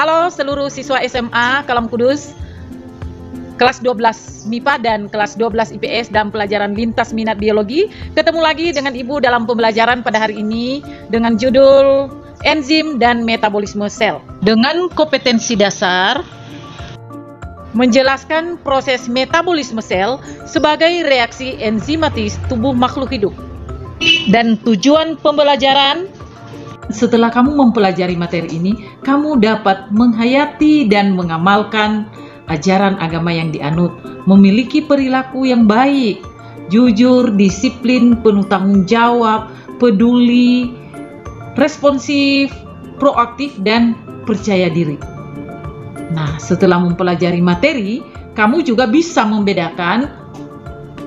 Halo seluruh siswa SMA Kalam Kudus, kelas 12 MIPA dan kelas 12 IPS dan pelajaran lintas minat biologi. Ketemu lagi dengan Ibu dalam pembelajaran pada hari ini dengan judul enzim dan metabolisme sel. Dengan kompetensi dasar menjelaskan proses metabolisme sel sebagai reaksi enzimatis tubuh makhluk hidup. Dan tujuan pembelajaran, setelah kamu mempelajari materi ini, kamu dapat menghayati dan mengamalkan ajaran agama yang dianut, memiliki perilaku yang baik, jujur, disiplin, penuh tanggung jawab, peduli, responsif, proaktif, dan percaya diri. Nah, setelah mempelajari materi, kamu juga bisa membedakan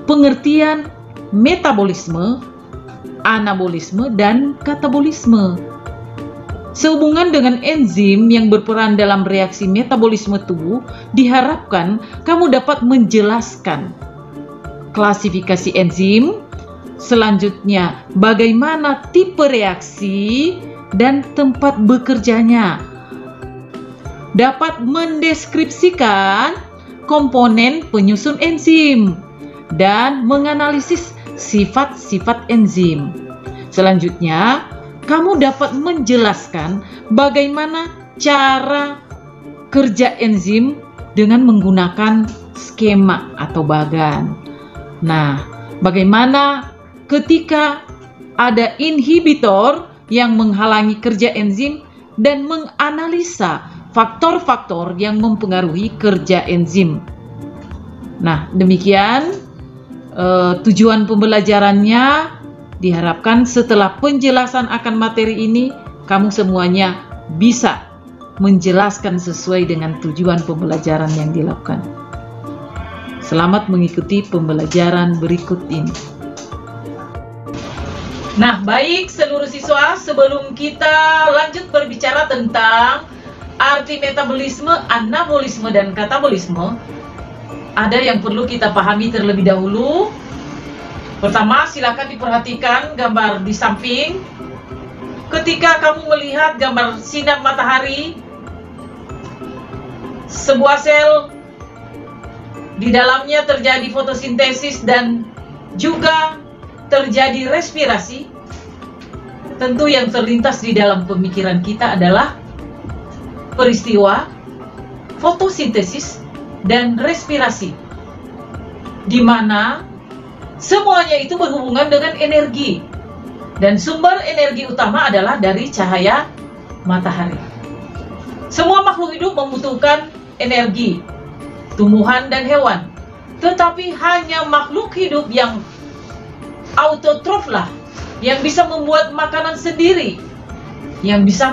pengertian metabolisme, anabolisme, dan katabolisme. Sehubungan dengan enzim yang berperan dalam reaksi metabolisme tubuh, diharapkan kamu dapat menjelaskan klasifikasi enzim, selanjutnya bagaimana tipe reaksi dan tempat bekerjanya, dapat mendeskripsikan komponen penyusun enzim, dan menganalisis sifat-sifat enzim. Selanjutnya, kamu dapat menjelaskan bagaimana cara kerja enzim dengan menggunakan skema atau bagan. Nah, bagaimana ketika ada inhibitor yang menghalangi kerja enzim dan menganalisa faktor-faktor yang mempengaruhi kerja enzim. Nah, demikian tujuan pembelajarannya. Diharapkan setelah penjelasan akan materi ini, kamu semuanya bisa menjelaskan sesuai dengan tujuan pembelajaran yang dilakukan. Selamat mengikuti pembelajaran berikut ini. Nah, baik seluruh siswa, sebelum kita lanjut berbicara tentang arti metabolisme, anabolisme, dan katabolisme, ada yang perlu kita pahami terlebih dahulu. Pertama, silakan diperhatikan gambar di samping. Ketika kamu melihat gambar sinar matahari, sebuah sel di dalamnya terjadi fotosintesis dan juga terjadi respirasi. Tentu yang terlintas di dalam pemikiran kita adalah peristiwa fotosintesis dan respirasi, di mana semuanya itu berhubungan dengan energi, dan sumber energi utama adalah dari cahaya matahari. Semua makhluk hidup membutuhkan energi, tumbuhan dan hewan, tetapi hanya makhluk hidup yang autotrof lah yang bisa membuat makanan sendiri, yang bisa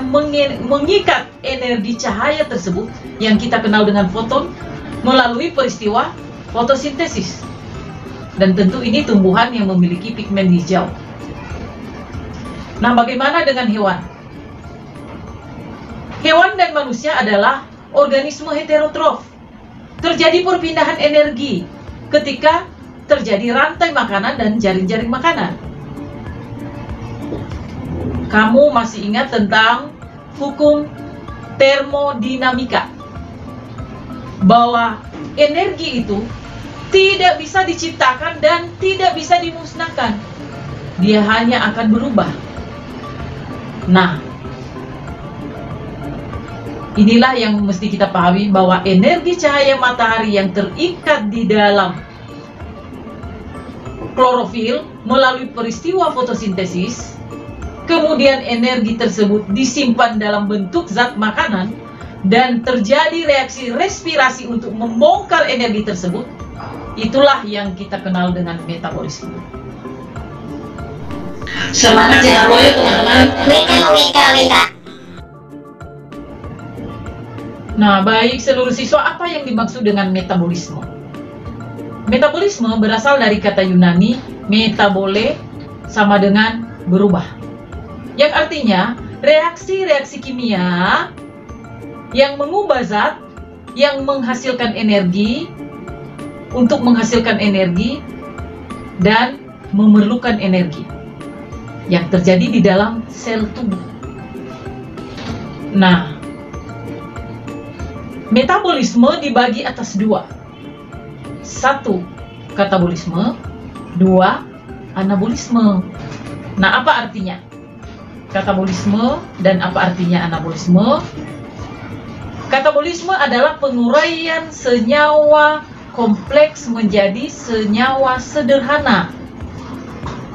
mengikat energi cahaya tersebut yang kita kenal dengan foton melalui peristiwa fotosintesis. Dan tentu ini tumbuhan yang memiliki pigmen hijau. Nah, bagaimana dengan hewan? Hewan dan manusia adalah organisme heterotrof. Terjadi perpindahan energi ketika terjadi rantai makanan dan jaring-jaring makanan. Kamu masih ingat tentang hukum termodinamika, bahwa energi itu tidak bisa diciptakan dan tidak bisa dimusnahkan. Dia hanya akan berubah. Nah, inilah yang mesti kita pahami, bahwa energi cahaya matahari yang terikat di dalam klorofil melalui peristiwa fotosintesis, kemudian energi tersebut disimpan dalam bentuk zat makanan dan terjadi reaksi respirasi untuk membongkar energi tersebut. Itulah yang kita kenal dengan metabolisme. Semangat ya teman-teman. Wika. Nah, baik seluruh siswa, apa yang dimaksud dengan metabolisme? Metabolisme berasal dari kata Yunani metabole, sama dengan berubah, yang artinya reaksi-reaksi kimia yang mengubah zat yang menghasilkan energi untuk menghasilkan energi dan memerlukan energi yang terjadi di dalam sel tubuh. Nah, Metabolisme dibagi atas dua. 1. Katabolisme, 2. Anabolisme. Nah, apa artinya katabolisme dan apa artinya anabolisme? Katabolisme adalah penguraian senyawa kompleks menjadi senyawa sederhana,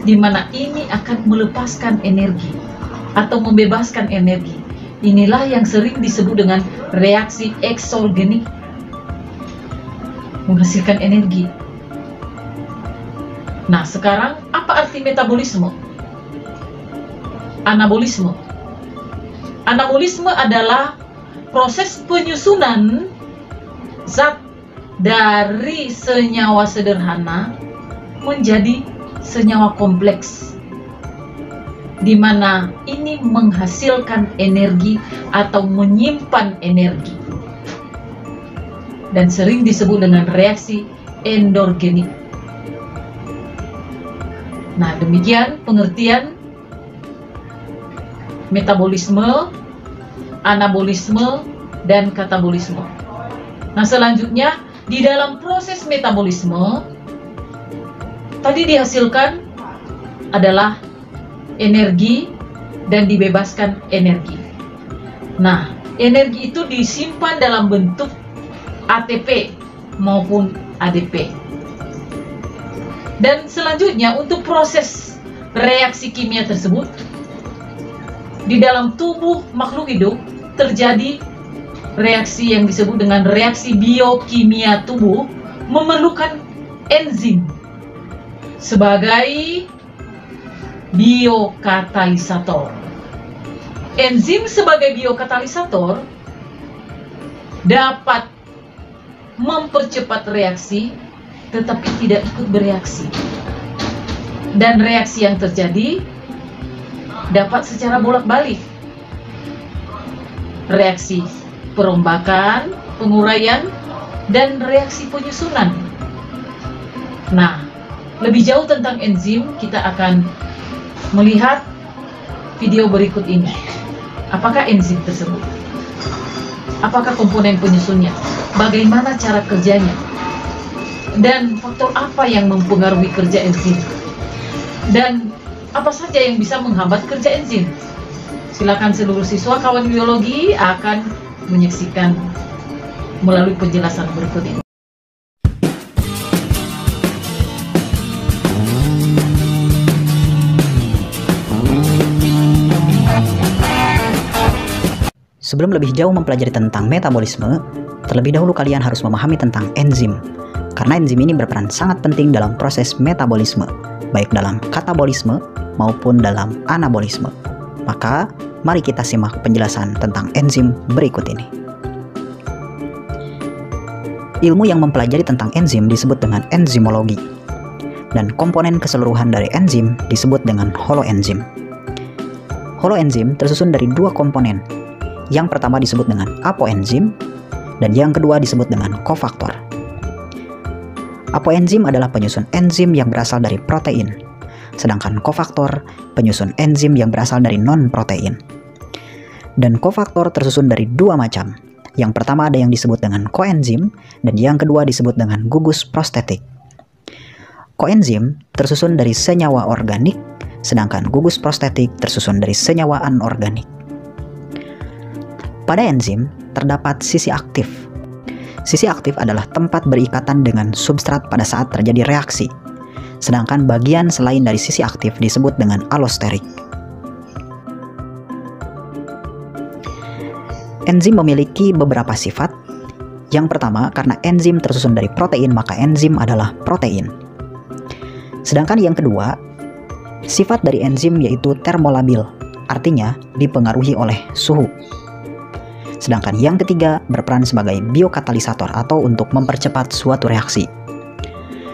di mana ini akan melepaskan energi atau membebaskan energi. Inilah yang sering disebut dengan reaksi eksogenik, menghasilkan energi. Nah, sekarang apa arti metabolisme? Anabolisme. Anabolisme adalah proses penyusunan zat dari senyawa sederhana menjadi senyawa kompleks, di mana ini menghasilkan energi atau menyimpan energi, dan sering disebut dengan reaksi endorgenik. Nah, demikian pengertian metabolisme, anabolisme, dan katabolisme. Nah, selanjutnya di dalam proses metabolisme tadi dihasilkan adalah energi dan dibebaskan energi. Nah, energi itu disimpan dalam bentuk ATP maupun ADP. Dan selanjutnya untuk proses reaksi kimia tersebut di dalam tubuh makhluk hidup terjadi reaksi yang disebut dengan reaksi biokimia tubuh, memerlukan enzim sebagai biokatalisator. Enzim sebagai biokatalisator dapat mempercepat reaksi tetapi tidak ikut bereaksi, dan reaksi yang terjadi dapat secara bolak-balik. Reaksi perombakan, penguraian, dan reaksi penyusunan. Nah, lebih jauh tentang enzim kita akan melihat video berikut ini. Apakah enzim tersebut? Apakah komponen penyusunnya? Bagaimana cara kerjanya? Dan faktor apa yang mempengaruhi kerja enzim? Dan apa saja yang bisa menghambat kerja enzim? Silakan seluruh siswa kawan biologi akan menyaksikan melalui penjelasan berikut ini. Sebelum lebih jauh mempelajari tentang metabolisme, terlebih dahulu kalian harus memahami tentang enzim. Karena enzim ini berperan sangat penting dalam proses metabolisme, baik dalam katabolisme maupun dalam anabolisme. Maka, mari kita simak penjelasan tentang enzim berikut ini. Ilmu yang mempelajari tentang enzim disebut dengan enzimologi, dan komponen keseluruhan dari enzim disebut dengan holoenzim. Holoenzim tersusun dari dua komponen. Yang pertama disebut dengan apoenzim, dan yang kedua disebut dengan kofaktor. Apoenzim adalah penyusun enzim yang berasal dari protein, sedangkan kofaktor penyusun enzim yang berasal dari non-protein. Dan kofaktor tersusun dari dua macam. Yang pertama ada yang disebut dengan koenzim, dan yang kedua disebut dengan gugus prostetik. Koenzim tersusun dari senyawa organik, sedangkan gugus prostetik tersusun dari senyawa anorganik. Pada enzim terdapat sisi aktif. Sisi aktif adalah tempat berikatan dengan substrat pada saat terjadi reaksi. Sedangkan bagian selain dari sisi aktif disebut dengan alosterik. Enzim memiliki beberapa sifat. Yang pertama, karena enzim tersusun dari protein, maka enzim adalah protein. Sedangkan yang kedua, sifat dari enzim yaitu termolabil, artinya dipengaruhi oleh suhu. Sedangkan yang ketiga berperan sebagai biokatalisator atau untuk mempercepat suatu reaksi.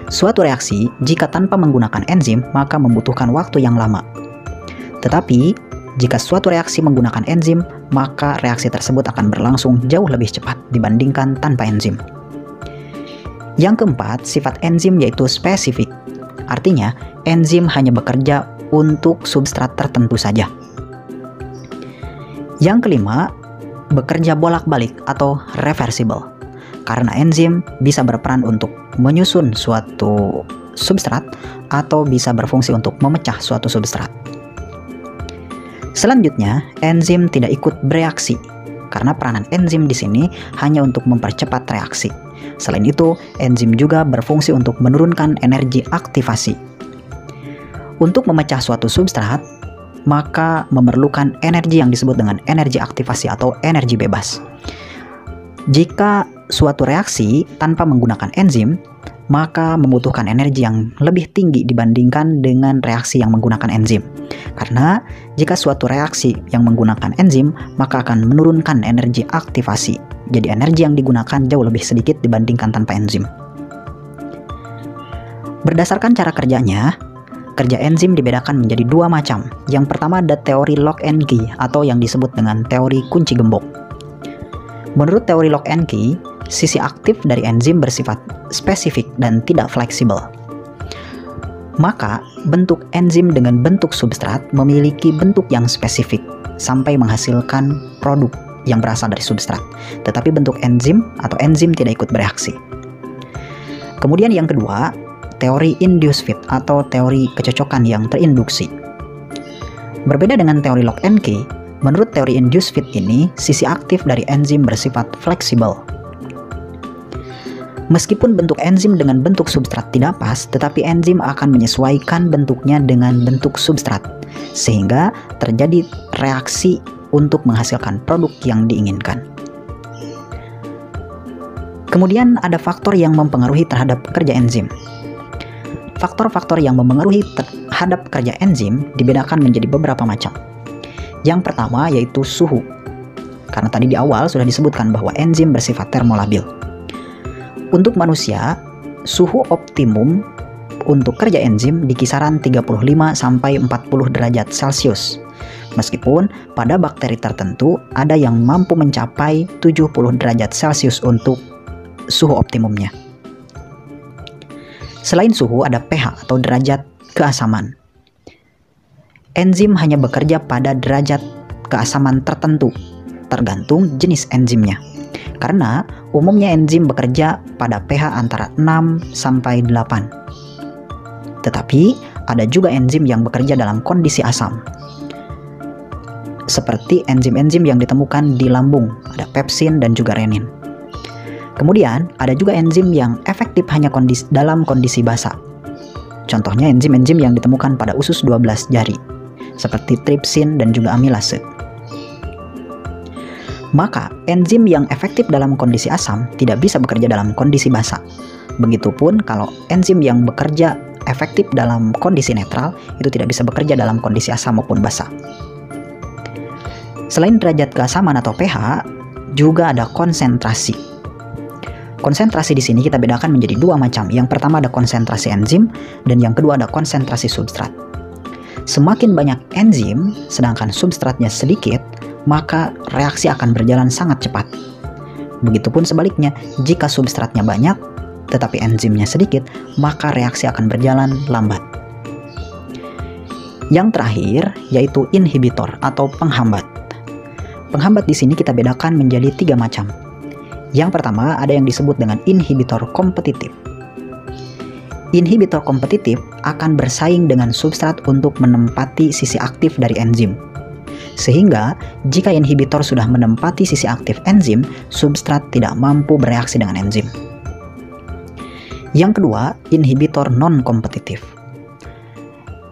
Suatu reaksi jika tanpa menggunakan enzim maka membutuhkan waktu yang lama. Tetapi jika suatu reaksi menggunakan enzim maka reaksi tersebut akan berlangsung jauh lebih cepat dibandingkan tanpa enzim. Yang keempat, sifat enzim yaitu spesifik. Artinya enzim hanya bekerja untuk substrat tertentu saja. Yang kelima, bekerja bolak-balik atau reversible. Karena enzim bisa berperan untuk menyusun suatu substrat atau bisa berfungsi untuk memecah suatu substrat. Selanjutnya, enzim tidak ikut bereaksi karena peranan enzim di sini hanya untuk mempercepat reaksi. Selain itu, enzim juga berfungsi untuk menurunkan energi aktivasi. Untuk memecah suatu substrat, maka memerlukan energi yang disebut dengan energi aktivasi atau energi bebas. Jika suatu reaksi tanpa menggunakan enzim, maka membutuhkan energi yang lebih tinggi dibandingkan dengan reaksi yang menggunakan enzim. Karena jika suatu reaksi yang menggunakan enzim, maka akan menurunkan energi aktivasi. Jadi energi yang digunakan jauh lebih sedikit dibandingkan tanpa enzim. Berdasarkan cara kerjanya, kerja enzim dibedakan menjadi dua macam. Yang pertama ada teori lock and key atau yang disebut dengan teori kunci gembok. Menurut teori lock and key, sisi aktif dari enzim bersifat spesifik dan tidak fleksibel. Maka, bentuk enzim dengan bentuk substrat memiliki bentuk yang spesifik sampai menghasilkan produk yang berasal dari substrat. Tetapi bentuk enzim atau enzim tidak ikut bereaksi. Kemudian yang kedua, teori induced fit atau teori kecocokan yang terinduksi. Berbeda dengan teori lock and key, menurut teori induced fit ini, sisi aktif dari enzim bersifat fleksibel. Meskipun bentuk enzim dengan bentuk substrat tidak pas, tetapi enzim akan menyesuaikan bentuknya dengan bentuk substrat, sehingga terjadi reaksi untuk menghasilkan produk yang diinginkan. Kemudian ada faktor yang mempengaruhi terhadap kerja enzim. Faktor-faktor yang mempengaruhi terhadap kerja enzim dibedakan menjadi beberapa macam. Yang pertama yaitu suhu. Karena tadi di awal sudah disebutkan bahwa enzim bersifat termolabil. Untuk manusia, suhu optimum untuk kerja enzim di kisaran 35 sampai 40 derajat Celcius. Meskipun pada bakteri tertentu ada yang mampu mencapai 70 derajat Celcius untuk suhu optimumnya. Selain suhu ada pH atau derajat keasaman. Enzim hanya bekerja pada derajat keasaman tertentu, tergantung jenis enzimnya. Karena umumnya enzim bekerja pada pH antara 6 sampai 8. Tetapi ada juga enzim yang bekerja dalam kondisi asam. Seperti enzim-enzim yang ditemukan di lambung, ada pepsin dan juga renin. Kemudian ada juga enzim yang efektif hanya dalam kondisi basa. Contohnya enzim-enzim yang ditemukan pada usus 12 jari, seperti tripsin dan juga amilase. Maka, enzim yang efektif dalam kondisi asam tidak bisa bekerja dalam kondisi basa. Begitupun kalau enzim yang bekerja efektif dalam kondisi netral, itu tidak bisa bekerja dalam kondisi asam maupun basa. Selain derajat keasaman atau pH, juga ada konsentrasi. Konsentrasi di sini kita bedakan menjadi dua macam. Yang pertama ada konsentrasi enzim, dan yang kedua ada konsentrasi substrat. Semakin banyak enzim, sedangkan substratnya sedikit, maka reaksi akan berjalan sangat cepat. Begitupun sebaliknya, jika substratnya banyak, tetapi enzimnya sedikit, maka reaksi akan berjalan lambat. Yang terakhir, yaitu inhibitor atau penghambat. Penghambat di sini kita bedakan menjadi tiga macam. Yang pertama, ada yang disebut dengan inhibitor kompetitif. Inhibitor kompetitif akan bersaing dengan substrat untuk menempati sisi aktif dari enzim. Sehingga, jika inhibitor sudah menempati sisi aktif enzim, substrat tidak mampu bereaksi dengan enzim. Yang kedua, inhibitor non-kompetitif.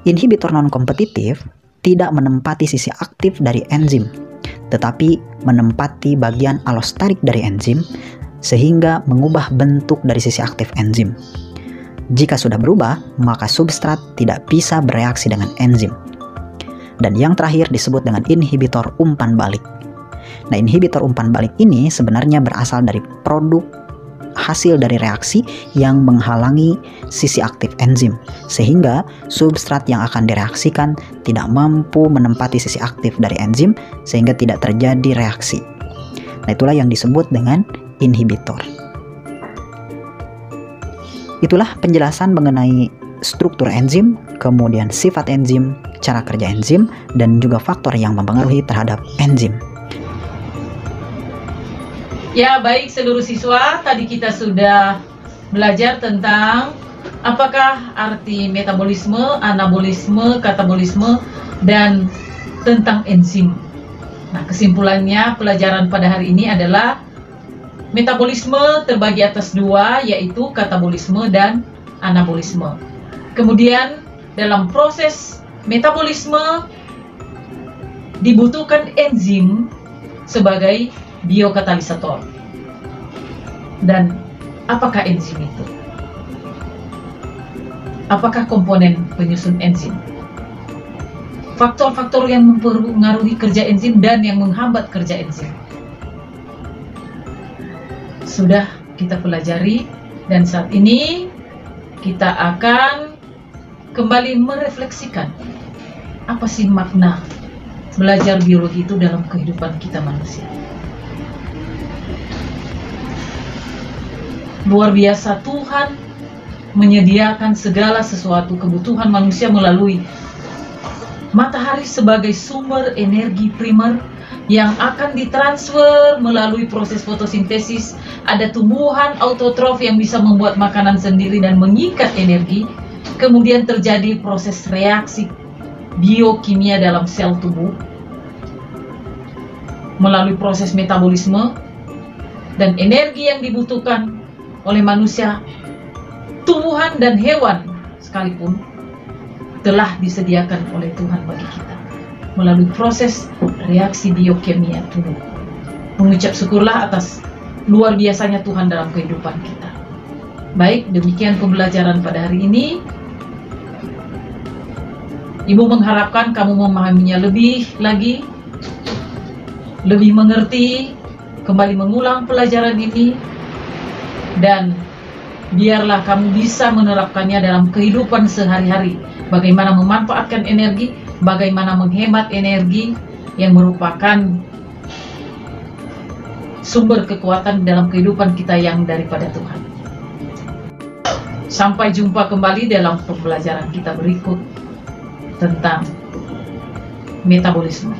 Inhibitor non-kompetitif tidak menempati sisi aktif dari enzim, tetapi menempati bagian allosterik dari enzim, sehingga mengubah bentuk dari sisi aktif enzim. Jika sudah berubah, maka substrat tidak bisa bereaksi dengan enzim. Dan yang terakhir disebut dengan inhibitor umpan balik. Nah, inhibitor umpan balik ini sebenarnya berasal dari produk hasil dari reaksi yang menghalangi sisi aktif enzim, sehingga substrat yang akan direaksikan tidak mampu menempati sisi aktif dari enzim, sehingga tidak terjadi reaksi. Nah, itulah yang disebut dengan inhibitor. Itulah penjelasan mengenai struktur enzim, kemudian sifat enzim, cara kerja enzim, dan juga faktor yang mempengaruhi terhadap enzim. Ya, baik seluruh siswa, tadi kita sudah belajar tentang apakah arti metabolisme, anabolisme, katabolisme, dan tentang enzim. Nah, kesimpulannya pelajaran pada hari ini adalah metabolisme terbagi atas dua, yaitu katabolisme dan anabolisme. Kemudian dalam proses metabolisme dibutuhkan enzim sebagai biokatalisator. Dan apakah enzim itu? Apakah komponen penyusun enzim? Faktor-faktor yang mempengaruhi kerja enzim dan yang menghambat kerja enzim sudah kita pelajari, dan saat ini kita akan kembali merefleksikan apa sih makna belajar biologi itu dalam kehidupan kita manusia. Luar biasa, Tuhan menyediakan segala sesuatu kebutuhan manusia melalui matahari sebagai sumber energi primer yang akan ditransfer melalui proses fotosintesis. Ada tumbuhan autotrof yang bisa membuat makanan sendiri dan mengikat energi. Kemudian terjadi proses reaksi biokimia dalam sel tubuh melalui proses metabolisme, dan energi yang dibutuhkan oleh manusia, tumbuhan dan hewan sekalipun telah disediakan oleh Tuhan bagi kita melalui proses reaksi biokimia tubuh. Mengucap syukurlah atas luar biasanya Tuhan dalam kehidupan kita. Baik, demikian pembelajaran pada hari ini. Ibu mengharapkan kamu memahaminya lebih lagi, lebih mengerti, kembali mengulang pelajaran ini, dan biarlah kamu bisa menerapkannya dalam kehidupan sehari-hari. Bagaimana memanfaatkan energi, bagaimana menghemat energi yang merupakan sumber kekuatan dalam kehidupan kita yang daripada Tuhan. Sampai jumpa kembali dalam pembelajaran kita berikut tentang metabolisme.